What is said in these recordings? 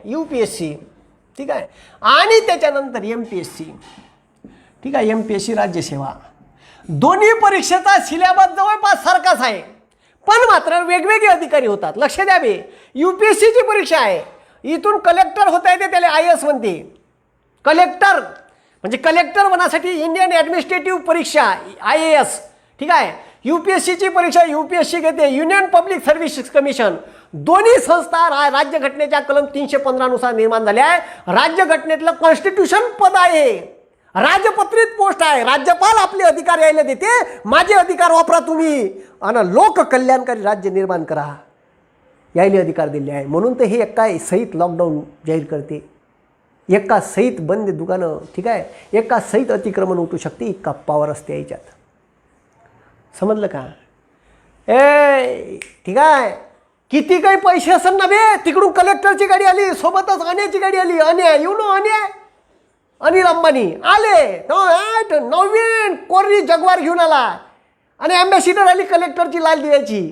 UPSC, ठीक आहे, आणि त्याच्यानंतर MPSC, ठीक आहे, MPSC राज्यसेवा. दोन्ही परीक्षेचा सिलेबस जवळपास सारखाच आहे, पण मात्र वेगवेगळे अधिकारी होतात. लक्ष द्यावे, UPSCची परीक्षा आहे, इथून कलेक्टर होता येते, त्याला IAS म्हणते. कलेक्टर म्हणजे कलेक्टर होण्यासाठी इंडियन ॲडमिनिस्ट्रेटिव्ह परीक्षा IAS, ठीक आहे. UPSCची परीक्षा UPSC घेते, युनियन पब्लिक सर्व्हिसेस कमिशन. दोन्ही संस्था राज्यघटनेच्या कलम 315 नुसार निर्माण झाल्या आहे. राज्यघटनेतलं कॉन्स्टिट्यूशन पद आहे, राजपत्रित पोस्ट आहे. राज्यपाल आपले अधिकार यायला देते, माझे अधिकार वापरा तुम्ही आणि लोक कल्याणकारी राज्य निर्माण करा, यायले अधिकार दिले आहे. म्हणून तर हे एका सहित लॉकडाऊन जाहीर करते, एका सहित बंद दुकानं, ठीक आहे, एका सहित अतिक्रमण उठू शकते, इतका पॉवर असते याच्यात. समजलं का? ठीक आहे, किती काही पैसे असेल ना बे, तिकडून कलेक्टरची गाडी आली, सोबतच अनियाची गाडी आली. अनिया येऊ नो, अनिल अंबानी आले, नवीन कोरी जगवार घेऊन आला आणि अँबॅसिडर आली कलेक्टरची लाल दिव्याची.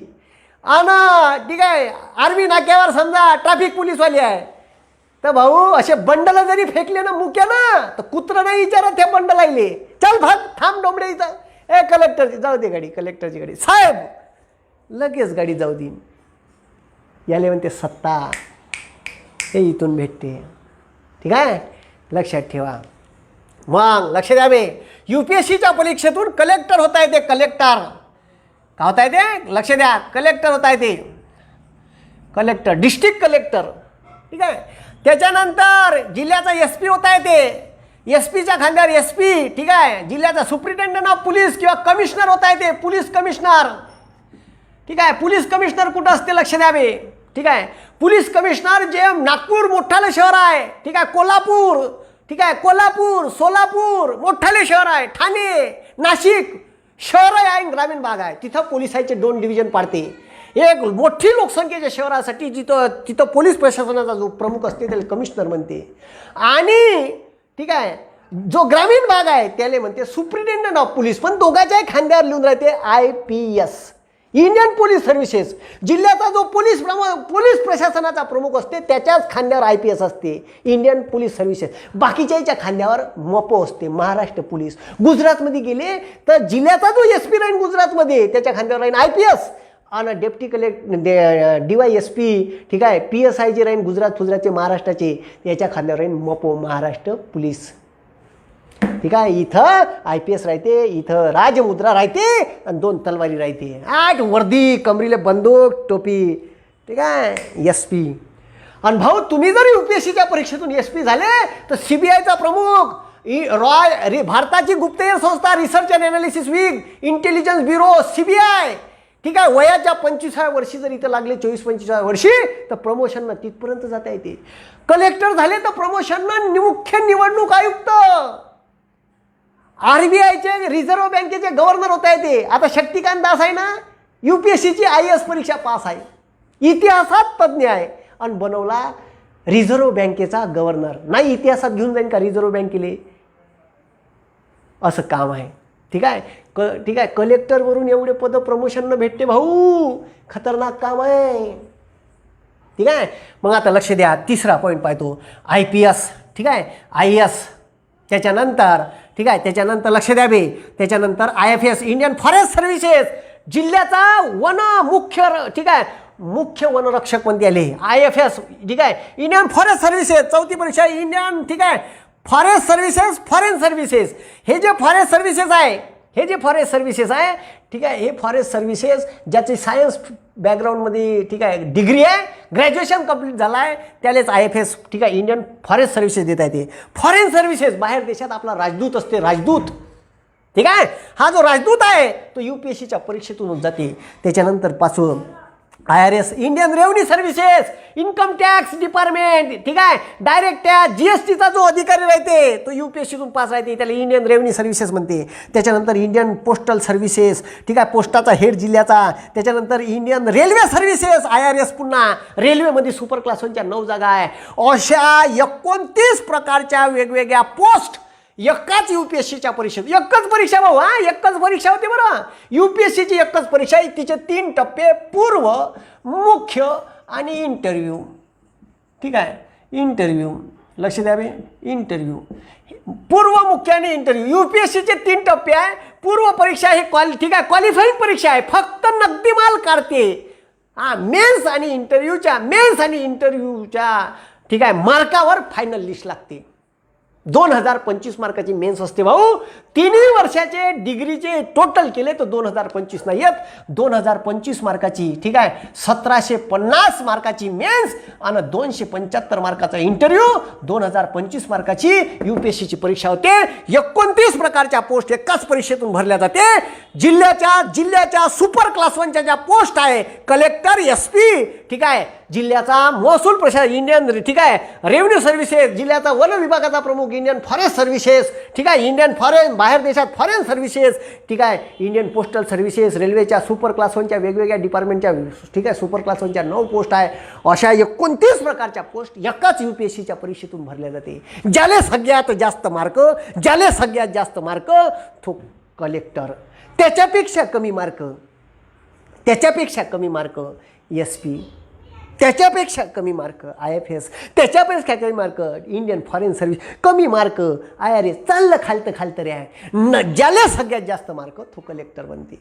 आणि ठीक आहे, आर्मी नाक्यावर समजा ट्रॅफिक पोलीसवाली आहे, तर भाऊ असे बंडल जरी फेकले ना मुक्या ना, तर कुत्र नाही विचारत ते बंडल आले, चल भाग थांब डोंबडे इथं, कलेक्टरची जाऊ दे गाडी, कलेक्टरची गाडी, साहेब लगेच गाडी जाऊ दे. याले म्हणते सत्ता, हे इथून भेटते, ठीक आहे, लक्षात ठेवा. मग लक्ष द्यावे, UPSCच्या परीक्षेतून कलेक्टर होता येते, कलेक्टर का होता येते, लक्ष द्या, कलेक्टर होता येते, कलेक्टर, डिस्ट्रिक्ट कलेक्टर, ठीक आहे. त्याच्यानंतर जिल्ह्याचा SP होता येते, SP च्या खांद्यावर SP, ठीक आहे. जिल्ह्याचा सुप्रिटेंडंट ऑफ पोलीस किंवा कमिशनर होता येते, पोलीस कमिशनर, ठीक आहे. पोलीस कमिशनर कुठं असते लक्ष द्यावे, ठीक आहे. पोलीस कमिशनर जे नागपूर मोठालं शहर आहे, ठीक आहे, कोल्हापूर, ठीक आहे, कोल्हापूर, सोलापूर मोठाले शहर आहे, ठाणे, नाशिक शहर आहे, ग्रामीण भाग आहे, तिथं पोलिसाचे 2 डिव्हिजन पाडते. एक मोठी लोकसंख्येच्या शहरासाठी तिथं पोलीस प्रशासनाचा जो प्रमुख असते त्याला कमिशनर म्हणते, आणि ठीक आहे जो ग्रामीण भाग आहे त्याला म्हणते सुप्रिटेंडंट ऑफ पोलीस. पण दोघांच्याही खांद्यावर लिहून राहते IPS, इंडियन पोलीस सर्व्हिसेस. जिल्ह्याचा जो पोलीस प्रशासनाचा प्रमुख असते त्याच्याच खांद्यावर IPS असते, इंडियन पोलीस सर्व्हिसेस. बाकीच्याच्या खांद्यावर MOPO असते, महाराष्ट्र पोलीस. गुजरातमध्ये गेले तर जिल्ह्याचा जो SP राहील गुजरातमध्ये त्याच्या खांद्यावर राहील IPS, आणि डेप्टी DYSP, ठीक आहे, PSI जे राहील गुजरातचे महाराष्ट्राचे त्याच्या खांद्यावर राहील MOPO, महाराष्ट्र पोलीस, ठीक आहे. इथं IPS राहते, इथं राजमुद्रा राहते आणि 2 तलवारी राहते, 8 वर्दी, कमरीले बंदूक, टोपी, ठीक आहे, SP. आणि भाऊ तुम्ही जर UPSCच्या परीक्षेतून SP झाले तर CBIचा प्रमुख, भारताची गुप्तहेर संस्था, research and analysis wing, intelligence bureau, CBI, ठीक आहे. वयाच्या 25व्या वर्षी जर इथं लागले, 24-25व्या वर्षी, तर प्रमोशननं तिथपर्यंत जाता येते. कलेक्टर झाले तर प्रमोशननं मुख्य निवडणूक आयुक्त, RBIचे, रिझर्व्ह बँकेचे गव्हर्नर होता येते. आता शक्तिकांत दास आहे ना, UPSCची IAS परीक्षा पास आहे, इतिहासात तज्ज्ञ आहे, आणि बनवला रिझर्व्ह बँकेचा गव्हर्नर. नाही इतिहासात घेऊन जाईन का रिझर्व्ह बँकेले, असं काम आहे, ठीक आहे. ठीक आहे, कलेक्टरवरून एवढे पद प्रमोशननं भेटते भाऊ, खतरनाक काम आहे, ठीक आहे. मग आता लक्ष द्या, तिसरा पॉईंट पाहतो, IPS, ठीक आहे, IAS. त्याच्यानंतर ठीक आहे, त्याच्यानंतर लक्ष द्यावे, त्याच्यानंतर IFS, इंडियन फॉरेस्ट सर्व्हिसेस. जिल्ह्याचा मुख्य, ठीक आहे, मुख्य वनरक्षक म्हणते आले, IFS, ठीक आहे, इंडियन फॉरेस्ट सर्व्हिसेस. चौथी परीक्षा इंडियन, ठीक आहे, फॉरेस्ट सर्व्हिसेस, फॉरेन सर्व्हिसेस. हे जे फॉरेस्ट सर्व्हिसेस आहे, हे जे फॉरेस्ट सर्व्हिसेस आहे, ठीक आहे, हे फॉरेस्ट सर्व्हिसेस ज्याची सायन्स बॅकग्राऊंडमध्ये, ठीक आहे, डिग्री आहे, ग्रॅज्युएशन कंप्लीट झालं आहे, त्यालाच IFS, ठीक आहे, इंडियन फॉरेस्ट सर्व्हिसेस देता येते. फॉरेन सर्व्हिसेस, बाहेर देशात आपला राजदूत असते, राजदूत, ठीक आहे. हा जो राजदूत आहे तो UPSCच्या परीक्षेतून जाते. त्याच्यानंतर पासून IRS, Indian revenue services, income tax department, ठीक आहे, डायरेक्ट टॅक्स, GSTचा जो अधिकारी राहते तो UPSCतून पास राहते, त्याला इंडियन रेव्हन्यू सर्व्हिसेस म्हणते. त्याच्यानंतर इंडियन पोस्टल सर्व्हिसेस, ठीक आहे, पोस्टाचा हेड जिल्ह्याचा. त्याच्यानंतर इंडियन रेल्वे सर्व्हिसेस, IRS. पुन्हा रेल्वेमध्ये सुपर क्लास 1च्या 9 जागा आहे. अशा 29 प्रकारच्या वेगवेगळ्या पोस्ट एकाच UPSCच्या परीक्षेत, एकच परीक्षा भाऊ, एकच परीक्षा होती बरं, UPSCची एकच परीक्षा आहे. तिचे 3 टप्पे, पूर्व, मुख्य आणि इंटरव्ह्यू, ठीक आहे. इंटरव्ह्यू, लक्ष द्यावे, इंटरव्ह्यू, पूर्व मुख्य आणि इंटरव्ह्यू. UPSCचे 3 टप्पे आहे. पूर्व परीक्षा ही ठीक आहे क्वालिफाईंग परीक्षा आहे, फक्त नगदी माल काढते. मेन्स आणि इंटरव्ह्यूच्या ठीक आहे मार्कावर फायनल लिस्ट लागते. 2025 मार्काची मेन्स असते भाऊ. 3 वर्षाचे डिग्रीचे टोटल केले तर 2025 नाही येत. 2025 मार्काची ठीक आहे 1750 मार्काची मेन्स आणि 275 मार्काचा इंटरव्ह्यू. 2025 मार्काची UPSCची परीक्षा होते. 29 प्रकारच्या पोस्ट एकाच परीक्षेतून भरल्या जाते. जिल्ह्याच्या सुपर क्लास 1च्या ज्या पोस्ट आहे कलेक्टर, SP ठीक आहे, जिल्ह्याचा महसूल प्रशासन, इंडियन ठीक आहे रेव्हेन्यू सर्व्हिसेस, जिल्ह्याचा वन विभागाचा प्रमुख, इंडियन फॉरेस्ट सर्व्हिसेस ठीक आहे, इंडियन फॉरेन बाहेर देशात फॉरेन सर्व्हिसेस ठीक आहे, इंडियन पोस्टल सर्व्हिसेस, रेल्वेच्या सुपर क्लास 1च्या वेगवेगळ्या डिपार्टमेंटच्या ठीक आहे सुपर क्लास 1च्या 9 पोस्ट आहे. अशा 29 प्रकारच्या पोस्ट एकाच UPSCच्या परीक्षेतून भरल्या जाते. ज्याले सगळ्यात जास्त मार्क तो कलेक्टर, त्याच्यापेक्षा कमी मार्क SP, त्याच्यापेक्षा कमी मार्क IFS, त्याच्यापेक्षा कमी मार्क इंडियन फॉरेन सर्व्हिस, कमी मार्क IRS, चाललं खालतं रे आहे. ज्याला सगळ्यात जास्त मार्क तो कलेक्टर बनते.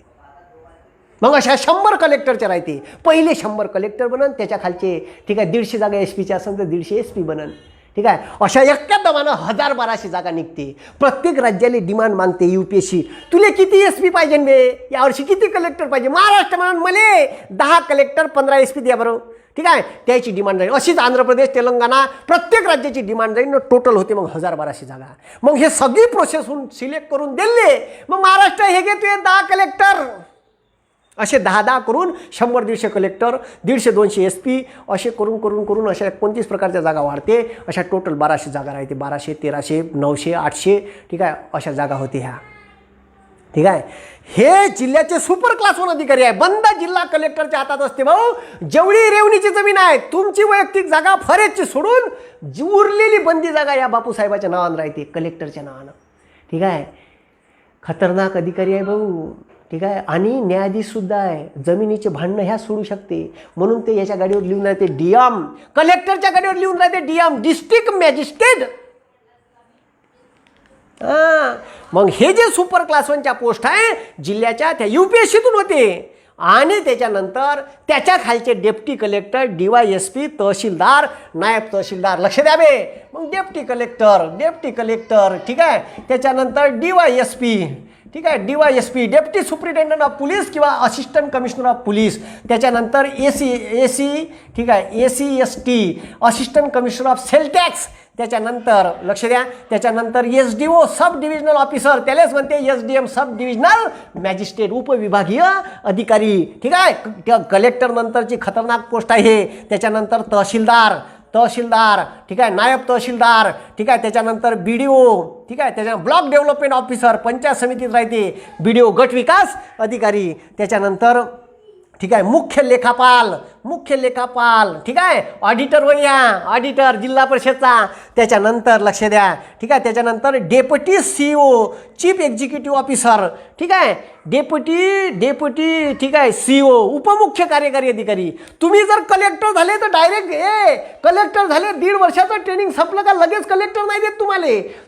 मग अशा 100 कलेक्टरच्या राहते. पहिले 100 कलेक्टर बनन, त्याच्या खालचे ठीक आहे 150 जागा SPच्या असेल तर 150 SP बनन ठीक आहे. अशा एका दमानं 1200 जागा निघते. प्रत्येक राज्याला डिमांड मागते UPSC, तुले किती SP पाहिजे बे, यावर्षी किती कलेक्टर पाहिजे. महाराष्ट्र म्हणून मला 10 कलेक्टर 15 SP द्या बरं ठीक आहे, त्याची डिमांड जाईल. अशीच आंध्र प्रदेश, तेलंगणा प्रत्येक राज्याची डिमांड जाईल. टोटल होते मग 1200 जागा. मग हे सगळी प्रोसेस होऊन सिलेक्ट करून दिले. मग महाराष्ट्र हे घेतोय 10 कलेक्टर, असे 10 करून 100-150 कलेक्टर, 150-200 SP असे करून अशा 29 प्रकारच्या जागा वाढते. अशा टोटल 1200 जागा राहते. 1200, 1300, 900, 800 ठीक आहे अशा जागा होते ह्या ठीक आहे. हे जिल्ह्याचे सुपर क्लास 1 अधिकारी आहे. बंद जिल्हा कलेक्टरच्या हातात असते भाऊ. जेवढी रेवणीची जमीन आहे तुमची वैयक्तिक जागा फॉरेस्टची सोडून उरलेली बंदी जागा या बापूसाहेबाच्या नावानं राहते, कलेक्टरच्या नावानं ठीक आहे. खतरनाक अधिकारी आहे भाऊ ठीक आहे. आणि न्यायाधीशसुद्धा आहे. जमिनीचे भांडणं ह्या सोडू शकते म्हणून ते याच्या गाडीवर लिहून राहते DM, कलेक्टरच्या गाडीवर लिहून राहते DM, डिस्ट्रिक्ट मॅजिस्ट्रेट. मग हे जे सुपर क्लास 1च्या पोस्ट आहे जिल्ह्याच्या त्या UPSCतून होते. आणि त्याच्यानंतर त्याच्या खालचे डेप्टी कलेक्टर, DYSP, तहसीलदार, नायब तहसीलदार, लक्ष द्यावे. मग डेप्टी कलेक्टर ठीक आहे, त्याच्यानंतर DYSP ठीक आहे, DYSP deputy superintendent of police किंवा असिस्टंट कमिशनर ऑफ पोलीस, त्याच्यानंतर AC ठीक आहे, ACST assistant commissioner of sale tax, त्याच्यानंतर लक्ष द्या त्याच्यानंतर SDO सब डिव्हिजनल ऑफिसर, त्यालाच म्हणते SDM सब डिव्हिजनल मॅजिस्ट्रेट, उपविभागीय अधिकारी ठीक आहे. कलेक्टर नंतरची खतरनाक पोस्ट आहे. त्याच्यानंतर तहसीलदार ठीक आहे, नायब तहसीलदार ठीक आहे, त्याच्यानंतर BDO ठीक आहे, त्याच्या ब्लॉक डेव्हलपमेंट ऑफिसर पंचायत समितीत राहते, BDO गट विकास अधिकारी, त्याच्यानंतर ठीक आहे मुख्य लेखापाल ठीक आहे, ऑडिटर वया ऑडिटर जिल्हा परिषदचा, त्याच्यानंतर लक्ष द्या ठीक आहे, त्याच्यानंतर deputy CEO chief executive officer ठीक आहे, डेप्युटी ठीक आहे CEO उपमुख्य कार्यकारी अधिकारी. तुम्ही जर कलेक्टर झाले तर डायरेक्ट कलेक्टर झाले 1.5 वर्षाचं ट्रेनिंग संपलं का लगेच कलेक्टर नाही देत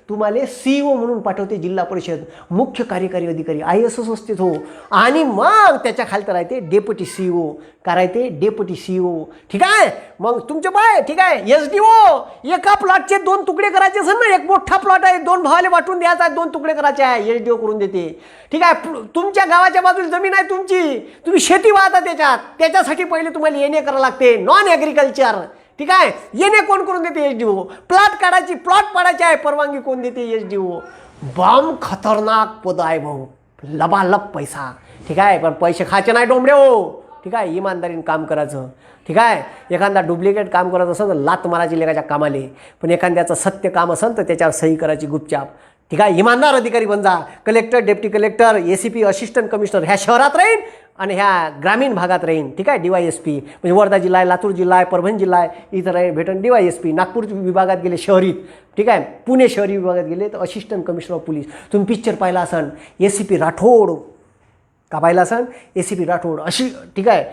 तुम्हाला CEO म्हणून पाठवते जिल्हा परिषद, मुख्य कार्यकारी अधिकारी IAS असते तो. आणि मग त्याच्या खालतं राहते डेप्युटी CEO, करायचे डेप्युटी CEO ठीक आहे. मग तुमचे बाय ठीक आहे SDO, एका प्लॉटचे 2 तुकडे करायचे असेल ना, एक मोठा प्लॉट आहे 2 भावाले वाटून द्यायचा आहे, 2 तुकडे करायचे आहे, SDO करून देते ठीक आहे. तुमच्या गावाच्या बाजूला जमीन आहे तुमची, तुम्ही शेती वाहता त्याच्यासाठी पहिले तुम्हाला येणे करावं लागते, नॉन ॲग्रिकल्चर ठीक आहे. येणे कोण करून देते SDO. प्लॉट काढायची प्लॉट पाडायची आहे परवानगी कोण देते SDO. बम खतरनाक पद आहे भाऊ, लबालब पैसा ठीक आहे. पण पैसे खायचे नाही डोंबडे हो ठीक आहे, इमानदारीने काम करायचं ठीक आहे. एखादा डुप्लिकेट काम करायचं असेल तर लात मारायची लेखाच्या कामाले, पण एखाद्याचं सत्य काम असेल तर त्याच्यावर सही करायची गुपचाप ठीक आहे. इमानदार अधिकारी बन जा. Collector, deputy collector, ACP assistant commissioner ह्या शहरात राहीन आणि ह्या ग्रामीण भागात राहीन ठीक आहे. DYSP म्हणजे वर्धा जिल्हा आहे, लातूर जिल्हा आहे, परभणी जिल्हा आहे, इथं राहीन भेटन DYSP. नागपूर विभागात गेले शहरीत ठीक आहे, पुणे शहरी विभागात गेले तर असिस्टंट कमिशनर ऑफ पोलीस. तुम्ही पिक्चर पाहिला असाल ACP राठोड का पाहिला असाल, ACP राठोड अशी ठीक आहे.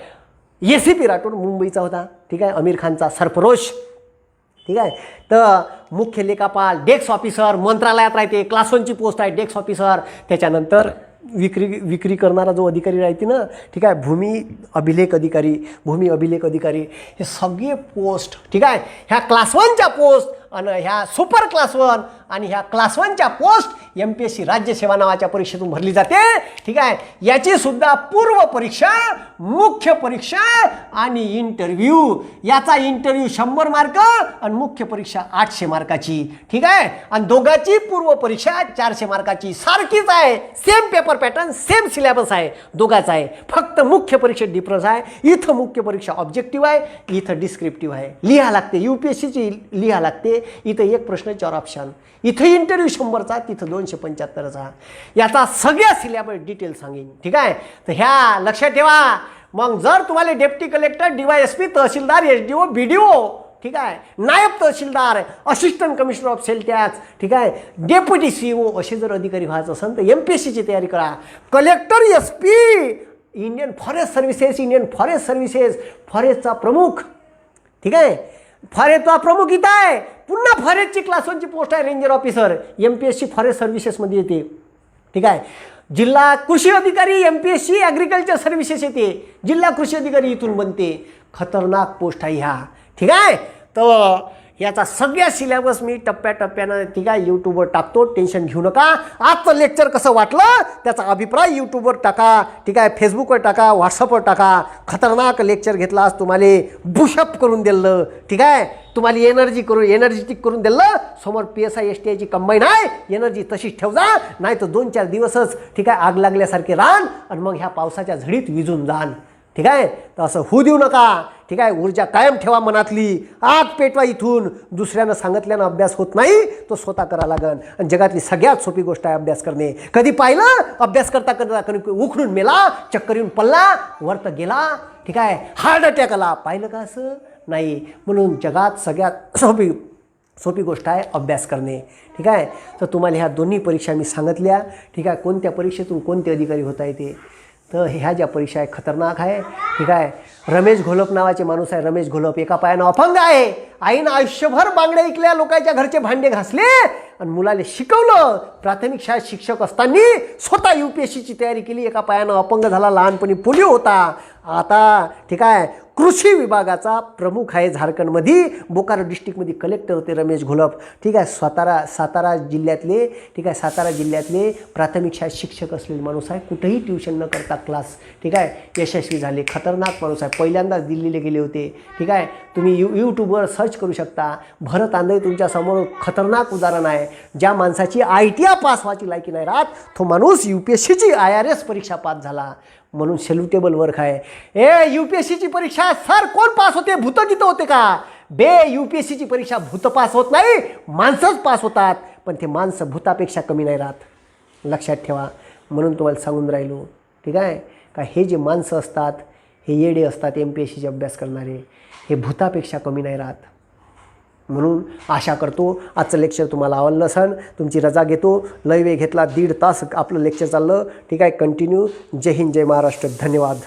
ACP राठोड मुंबईचा होता ठीक आहे, आमिर खानचा सरफरोश ठीक आहे. तर मुख्य लेखापाल, डेस्क ऑफिसर मंत्रालयात राहते, क्लास 1ची पोस्ट आहे डेस्क ऑफिसर. त्याच्यानंतर विक्री करणारा जो अधिकारी राहते ना, ठीक आहे, भूमी अभिलेख अधिकारी, हे सगळे पोस्ट, ठीक आहे, ह्या क्लास 1च्या पोस्ट आणि ह्या सुपर क्लास 1 आणि ह्या क्लास 1च्या पोस्ट MPSC राज्यसेवा नावाच्या परीक्षेतून भरली जाते. ठीक आहे. याची सुद्धा पूर्व परीक्षा, मुख्य परीक्षा आणि इंटरव्ह्यू. याचा इंटरव्ह्यू 100 मार्क आणि मुख्य परीक्षा 800 मार्काची. ठीक आहे. आणि दोघांची पूर्व परीक्षा 400 मार्काची. सारखीच आहे, same paper pattern, same syllabus आहे, दोघांचा आहे. फक्त मुख्य परीक्षेत डिफरन्स आहे. इथं मुख्य परीक्षा ऑब्जेक्टिव्ह आहे, इथं डिस्क्रिप्टिव्ह आहे. लिहा लागते, UPSCची लिहा लागते. इथं एक प्रश्न 4 ऑप्शन. इथं इंटरव्ह्यू 100चा, तिथं 275चा. याचा सगळ्या सिलेबस डिटेल सांगेन. ठीक आहे. तर ह्या लक्षात ठेवा. मग जर तुम्हाला deputy collector, DYSP, tehsildar, SDO, BDO, ठीक आहे, naib tehsildar, assistant commissioner of sale tax, ठीक आहे, डेप्युटी CEO असे जर अधिकारी व्हायचं असेल तर MPSCची तयारी करा. Collector, SP, Indian forest services, फॉरेस्टचा प्रमुख. ठीक आहे. फॉरेस्टचा प्रमुख इथं आहे. पुन्हा फॉरेस्टची क्लास 1ची पोस्ट आहे, रेंजर ऑफिसर. MPSC फॉरेस्ट सर्व्हिसेसमध्ये येते. ठीक आहे. जिल्हा कृषी अधिकारी MPSC ॲग्रिकल्चर सर्व्हिसेस येते. जिल्हा कृषी अधिकारी इथून बनते. खतरनाक पोस्ट आहे ह्या. ठीक आहे. तर याचा सगळ्या सिलेबस मी टप्प्याटप्प्यानं, ठीक आहे, यूट्यूबवर टाकतो. टेन्शन घेऊ नका. आजचं लेक्चर कसं वाटलं त्याचा अभिप्राय यूट्यूबवर टाका. ठीक आहे. फेसबुकवर टाका, व्हॉट्सअपवर टाका. खतरनाक लेक्चर घेतला, आज तुम्हाला बुशअप करून दिलं. ठीक आहे. तुम्हाला एनर्जेटिक करून दिलं. समोर PSI STIची कंबाईन आहे. एनर्जी तशीच ठेव जा, नाही तर 2-4 दिवसच, ठीक आहे, आग लागल्यासारखे रान आणि मग ह्या पावसाच्या झडीत विजून जाण. ठीक आहे. तर असं होऊ देऊ नका. ठीक आहे. ऊर्जा कायम ठेवा मनातली. आग पेटवा इथून. दुसऱ्यानं सांगितल्यानं अभ्यास होत नाही, तो स्वतः करा लागन. आणि जगातली सगळ्यात सोपी गोष्ट आहे अभ्यास करणे. कधी पाहिलं अभ्यास करता उखडून मेला, चक्कर येऊन पडला, वर तर गेला. ठीक आहे. हार्ट अटॅक आला, पाहिलं का? असं नाही. म्हणून जगात सगळ्यात सोपी गोष्ट आहे अभ्यास करणे. ठीक आहे. तर तुम्हाला ह्या दोन्ही परीक्षा मी सांगितल्या. ठीक आहे. कोणत्या परीक्षेतून कोणते अधिकारी होत आहे ते. तर ह्या ज्या परीक्षा आहे खतरनाक आहे. ठीक आहे. रमेश घोलप नावाचे माणूस आहे. रमेश घोलप एका पायानं अपंग आहे. आईनं आयुष्यभर बांगड्या ऐकल्या, लोकांच्या घरचे भांडे घासले आणि मुलाला शिकवलं. प्राथमिक शाळेत शिक्षक असताना स्वतः UPSCची तयारी केली. एका पायानं अपंग झाला, लहानपणी पोलिओ होता. आता ठीक आहे, कृषी विभागाचा प्रमुख आहे झारखंडमध्ये. बोकारो डिस्ट्रिक्टमध्ये कलेक्टर होते रमेश घोलप. ठीक आहे. सातारा जिल्ह्यातले, ठीक आहे, सातारा जिल्ह्यातले प्राथमिक शाळेत शिक्षक असलेले माणूस आहे. कुठेही ट्युशन न करता क्लास, ठीक आहे, यशस्वी झाले. खतरनाक माणूस आहे. पहिल्यांदाच दिल्लीला गेले होते. ठीक आहे. तुम्ही यूट्यूबवर सर्च करू शकता. भरत आंधळे तुमच्यासमोर खतरनाक उदाहरण आहे. ज्या माणसाची ITI पास व्हायची लायकी नाही राहत, तो माणूस UPSCची IRS परीक्षा पास झाला. म्हणून सेल्युटेबल वर्क आहे. UPSCची परीक्षा सर कोण पास होते? भूत गीत होते का? UPSCची परीक्षा भूत पास होत नाही, माणसंच पास होतात. पण ते माणसं भूतापेक्षा कमी नाही राहत. लक्षात ठेवा. म्हणून तुम्हाला सांगून राहिलो. ठीक आहे का? हे जे माणसं असतात, हे येडे असतात, MPSCचे अभ्यास करणारे, हे भूतापेक्षा कमी नाही राहत. म्हणून आशा करतो आजचं लेक्चर तुम्हाला आवडलं असेल. तुमची रजा घेतो. लय वेळ घेतला, 1.5 तास आपलं लेक्चर चाललं. ठीक आहे. कंटिन्यू. जय हिंद, जय महाराष्ट्र. धन्यवाद.